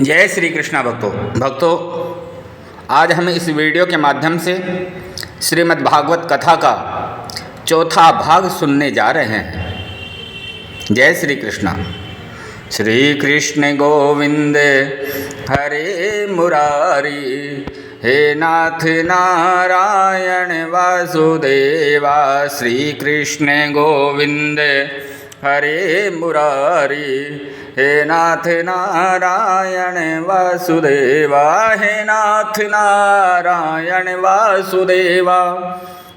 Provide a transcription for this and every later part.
जय श्री कृष्णा भक्तों, आज हम इस वीडियो के माध्यम से श्रीमद् भागवत कथा का चौथा भाग सुनने जा रहे हैं। जय श्री कृष्णा। श्री कृष्ण गोविंद हरे मुरारी, हे नाथ नारायण वासुदेवा। श्री कृष्ण गोविंद हरे मुरारी, हे नाथ नारायण वासुदेवा। हे नाथ नारायण वासुदेवा,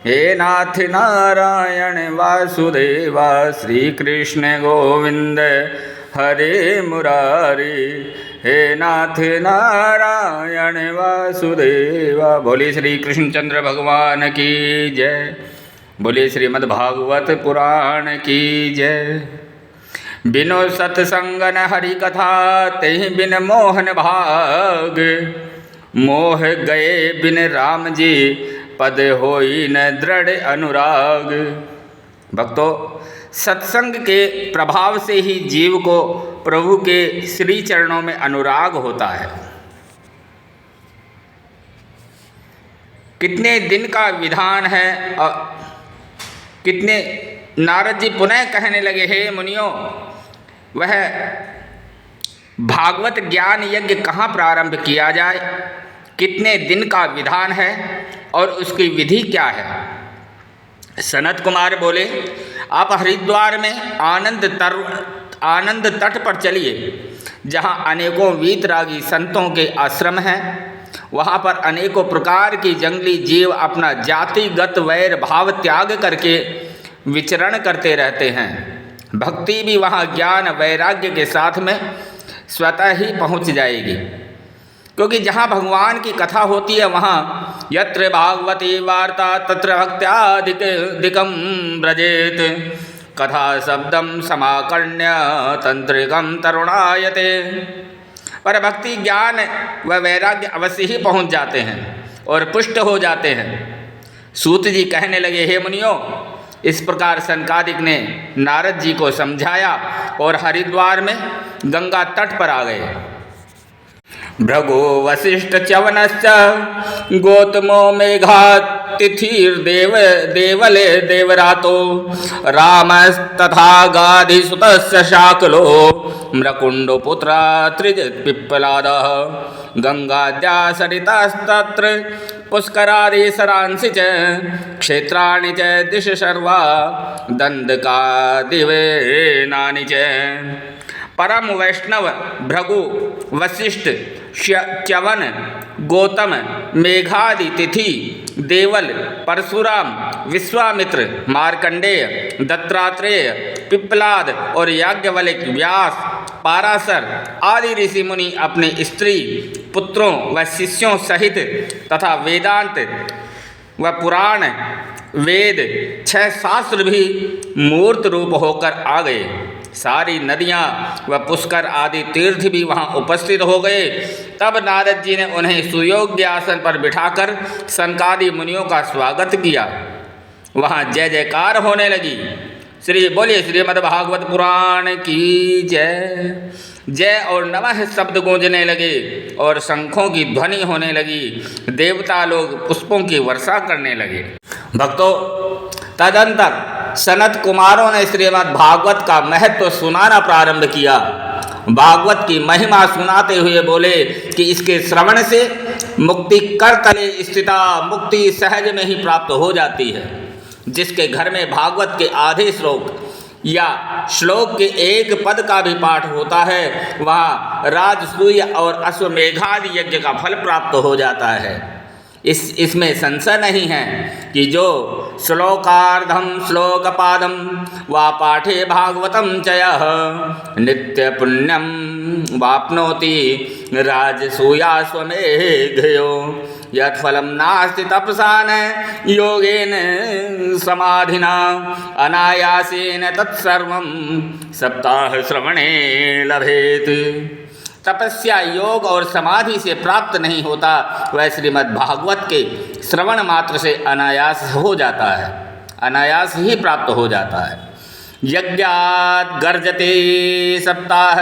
हे नाथ नारायण वासुदेवा। श्री कृष्ण गोविंद हरे मुरारी, हे नाथ नारायण वासुदेवा। बोले श्री कृष्णचंद्र भगवान की जय। बोले श्रीमद् भागवत पुराण की जय। बिनो सत्संग न हरि कथा, तेहि बिन मोहन भाग। मोह गए बिन राम जी, पद होई न दृढ़ अनुराग। भक्तों, सत्संग के प्रभाव से ही जीव को प्रभु के श्री चरणों में अनुराग होता है। कितने दिन का विधान है और कितने नारद जी पुनः कहने लगे, हे मुनियों, वह भागवत ज्ञान यज्ञ कहाँ प्रारंभ किया जाए, कितने दिन का विधान है और उसकी विधि क्या है। सनत कुमार बोले, आप हरिद्वार में आनंद तट पर चलिए, जहाँ अनेकों वीतरागी संतों के आश्रम हैं। वहाँ पर अनेकों प्रकार की जंगली जीव अपना जातिगत वैर भाव त्याग करके विचरण करते रहते हैं। भक्ति भी वहाँ ज्ञान वैराग्य के साथ में स्वतः ही पहुँच जाएगी, क्योंकि जहाँ भगवान की कथा होती है वहाँ यत्र भागवती वार्ता तत्र भक्त्यादिकं व्रजेत। कथा शब्दम समाकर्ण्य तंत्रिकम तरुणायते। पर भक्ति ज्ञान व वैराग्य अवश्य ही पहुँच जाते हैं और पुष्ट हो जाते हैं। सूत जी कहने लगे, हे मुनियों, इस प्रकार सनकादिक ने नारद जी को समझाया और हरिद्वार में गंगा तट पर आ गए। भृगु वसिष्ठ च्यवनश्च गौतमो मेघातिथिर्देव देवले देवरातो। रामस्तथा गाधिसुतस्य शाकलो मृकुण्डो पुत्रा त्रिजत् पिप्पलादः। गंगाद्या सरितास्तत्र पुष्करादिसरांसि च क्षेत्राणि च दिश सर्वा दण्डकादिवेनानि च। परम वैष्णव भृगु वशिष्ठ च्यवन गौतम मेघादि तिथि देवल परशुराम विश्वामित्र मार्कंडेय दत्तात्रेय पिप्पलाद और याज्ञवल्क्य व्यास पाराशर आदि ऋषि मुनि अपने स्त्री पुत्रों व शिष्यों सहित तथा वेदांत व पुराण वेद 6 शास्त्र भी मूर्त रूप होकर आ गए। सारी नदियाँ व पुष्कर आदि तीर्थ भी वहाँ उपस्थित हो गए। तब नारद जी ने उन्हें सुयोग्य आसन पर बिठाकर सनकादि मुनियों का स्वागत किया। वहाँ जय जयकार होने लगी। श्री बोलिए श्रीमद् भागवत पुराण की जय। जय और नमः शब्द गूंजने लगे और शंखों की ध्वनि होने लगी। देवता लोग पुष्पों की वर्षा करने लगे। भक्तों, तदंतर सनत कुमारों ने श्रीमद् भागवत का महत्व सुनाना प्रारंभ किया। भागवत की महिमा सुनाते हुए बोले कि इसके श्रवण से मुक्ति कर तले स्थिता मुक्ति सहज में ही प्राप्त हो जाती है। जिसके घर में भागवत के आधे श्लोक या श्लोक के एक पद का भी पाठ होता है, वहाँ राजसूय और अश्वमेघादि यज्ञ का फल प्राप्त हो जाता है। इसमें संशय नहीं है कि जो श्लोकार्धम श्लोकपादम वा पाठे भागवतम चयः नित्य पुण्यम वाप्नोति राजसूयाश्वमेधयो। यत्फलं नास्ति तपसा न योगेन समाधिना अनायासेन तत्सर्वं सप्ताह श्रवणे लभेत। तपस्या योग और समाधि से प्राप्त नहीं होता, वह श्रीमद् भागवत के श्रवण मात्र से अनायास हो जाता है, अनायास ही प्राप्त हो जाता है। यज्ञात् गर्जते सप्ताह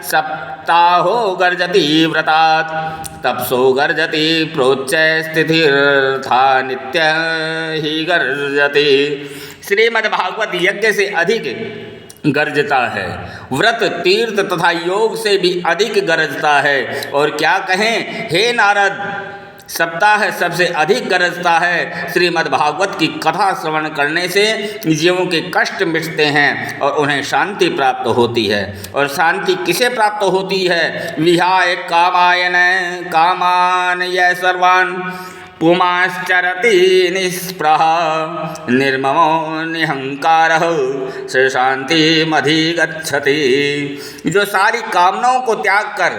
सप्ताहो गर्जति व्रतात् तपसो गर्जति प्रोच्चय स्थितिर्था नित्य ही गर्जते। श्रीमद्भागवत यज्ञ से अधिक गरजता है, व्रत तीर्थ तथा योग से भी अधिक गरजता है। और क्या कहें हे नारद, सप्ताह सबसे अधिक गरजता है। श्रीमद्भागवत की कथा श्रवण करने से जीवों के कष्ट मिटते हैं और उन्हें शांति प्राप्त होती है। और शांति किसे प्राप्त होती है? विहाय कामायन कामान यह सर्वान् पुमाश्चरति निःस्पृह निर्ममो निहंकारः स शान्तिमधिगच्छति। जो सारी कामनाओं को त्याग कर,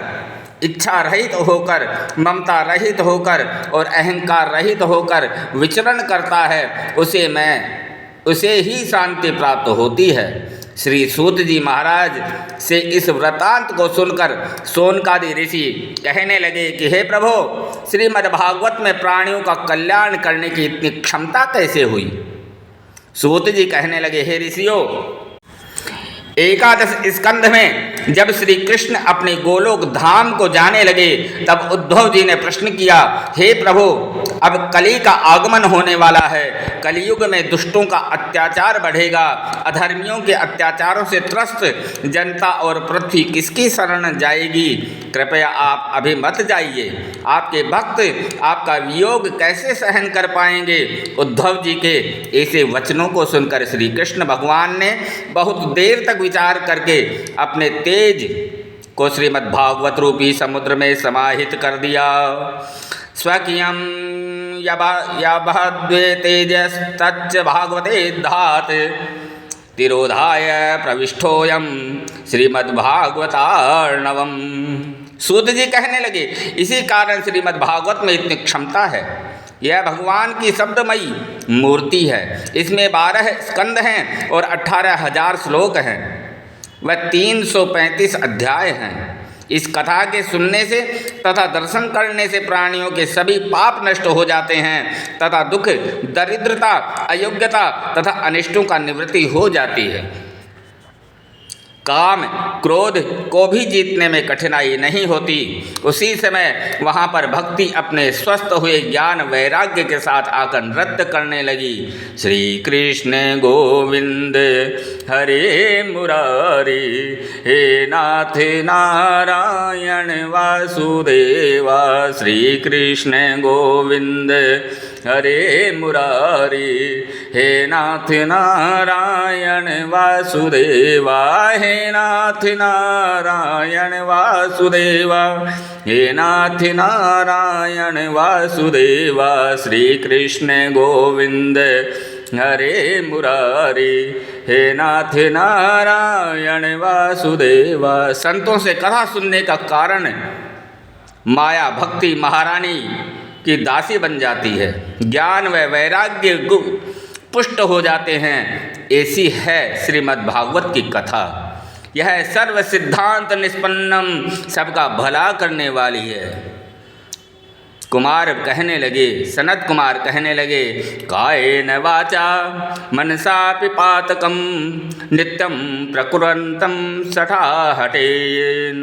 इच्छा रहित होकर, ममता रहित होकर और अहंकार रहित होकर विचरण करता है, उसे ही शांति प्राप्त होती है। श्री सूत जी महाराज से इस वृतांत को सुनकर शौनकादि ऋषि कहने लगे कि हे प्रभो, श्रीमद्भागवत में प्राणियों का कल्याण करने की इतनी क्षमता कैसे हुई? सूत जी कहने लगे, हे ऋषियों, एकादश स्कंध में जब श्री कृष्ण अपने गोलोक धाम को जाने लगे, तब उद्धव जी ने प्रश्न किया, हे प्रभु, अब कली का आगमन होने वाला है। कलियुग में दुष्टों का अत्याचार बढ़ेगा, अधर्मियों के अत्याचारों से त्रस्त जनता और पृथ्वी किसकी शरण जाएगी? कृपया आप अभी मत जाइए। आपके भक्त आपका वियोग कैसे सहन कर पाएंगे? उद्धव जी के ऐसे वचनों को सुनकर श्री कृष्ण भगवान ने बहुत देर तक विचार करके अपने तेज को श्रीमद्भागवत रूपी समुद्र में समाहित कर दिया। स्वकीयं यभद्वे तेजस्तच्च भागवते धात तिरोधाय प्रविष्टोयम श्रीमद्भागवतार्णवम्। सूत जी कहने लगे, इसी कारण श्रीमद्भागवत में इतनी क्षमता है। यह भगवान की शब्दमयी मूर्ति है। इसमें 12 स्कंद हैं और 18,000 श्लोक हैं। वह 335 अध्याय हैं। इस कथा के सुनने से तथा दर्शन करने से प्राणियों के सभी पाप नष्ट हो जाते हैं तथा दुख, दरिद्रता, अयोग्यता तथा अनिष्टों का निवृत्ति हो जाती है। काम, क्रोध को भी जीतने में कठिनाई नहीं होती। उसी समय वहाँ पर भक्ति अपने स्वस्थ हुए ज्ञान वैराग्य के साथ आकर नृत्य करने लगी। श्री कृष्ण गोविंद हरे मुरारी, हे नाथ नारायण वासुदेवा। श्री कृष्ण गोविंद हरे मुरारी, हे नाथ नारायण वासुदेवा। हे नाथ नारायण वासुदेवा, हे नाथ नारायण वासुदेवा। श्री कृष्ण गोविंद हरे मुरारी, हे नाथ नारायण वासुदेवा। संतों से कथा सुनने का कारण माया भक्ति महारानी की दासी बन जाती है। ज्ञान व वैराग्य पुष्ट हो जाते हैं। ऐसी है श्रीमद्भागवत की कथा। यह सर्व सिद्धांत निष्पन्नम, सबका भला करने वाली है। कुमार कहने लगे, सनत कुमार कहने लगे, कायेन वाचा मनसा पिपातकम नित्यं प्रकुर्वन्तं सठा हठेन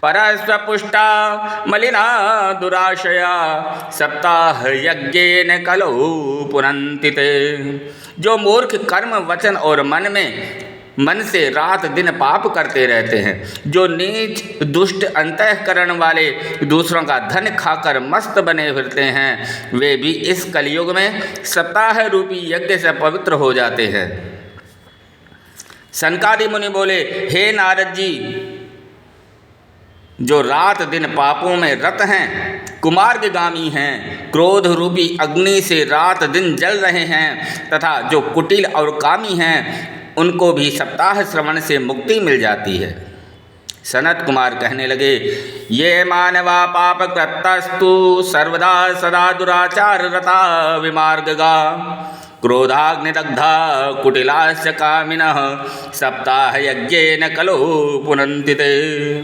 परस्वपुष्टा मलिना दुराशया सप्ताह यज्ञेन कलौ पुनन्ति ते। जो मूर्ख कर्म, वचन और मन से रात दिन पाप करते रहते हैं, जो नीच दुष्ट अंतःकरण वाले दूसरों का धन खाकर मस्त बने फिरते हैं, वे भी इस कलयुग में सप्ताह रूपी यज्ञ से पवित्र हो जाते हैं। सनकादि मुनि बोले, हे नारद जी, जो रात दिन पापों में रत हैं, कुमार्गामी हैं, क्रोध रूपी अग्नि से रात दिन जल रहे हैं तथा जो कुटिल और कामी हैं, उनको भी सप्ताह श्रवण से मुक्ति मिल जाती है। सनत कुमार कहने लगे, ये मानवा पाप कृतस्तु सर्वदा सदा दुराचार रता विमार्गगा क्रोधाग्निदग्धा कुटिलाश्च कामिनः सप्ताह यज्ञेन कलो पुनन्ति ते।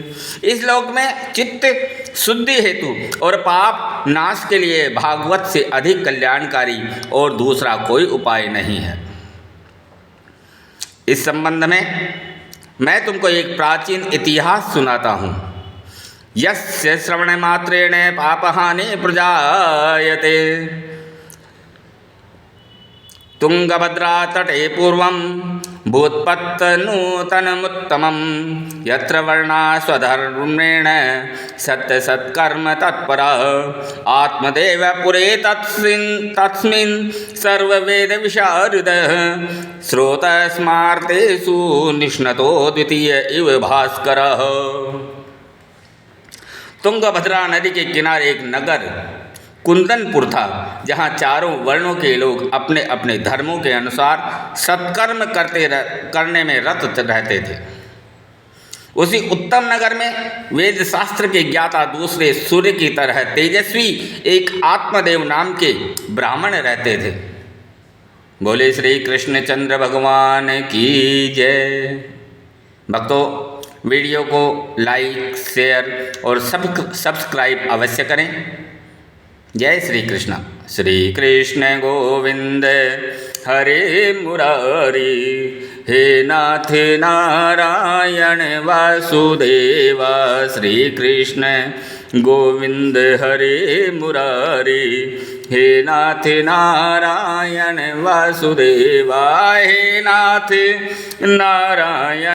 इस लोक में चित्त शुद्धि हेतु और पाप नाश के लिए भागवत से अधिक कल्याणकारी और दूसरा कोई उपाय नहीं है। इस संबंध में मैं तुमको एक प्राचीन इतिहास सुनाता हूँ। यस्य श्रवण मात्रेण पापहानि प्रजायते। तुंगभद्रा तटे पूर्वं भूत्पत्तनूतनमुत्तमं यत्र वर्णा स्वधर्मेण सत्यसत्कर्म तत्परा आत्मदेव पुरे तस्मिन् सर्ववेद विशारदः श्रोतस्मार्तेषु निष्णतो द्वितीय इव भास्करः। तुंगभद्रा नदी के किनारे एक नगर कुंदनपुर था, जहाँ चारों वर्णों के लोग अपने अपने धर्मों के अनुसार सत्कर्म करने में रत रहते थे। उसी उत्तम नगर में वेद शास्त्र के ज्ञाता दूसरे सूर्य की तरह तेजस्वी एक आत्मदेव नाम के ब्राह्मण रहते थे। बोले श्री कृष्णचंद्र भगवान की जय। भक्तों, वीडियो को लाइक, शेयर और सब्सक्राइब अवश्य करें। जय श्री कृष्ण। श्री कृष्ण गोविंद हरे मुरारी, हे नाथ नारायण वासुदेवा। श्री कृष्ण गोविंद हरे मुरारी, हे नाथ नारायण वासुदेवा। हे नाथ नारायण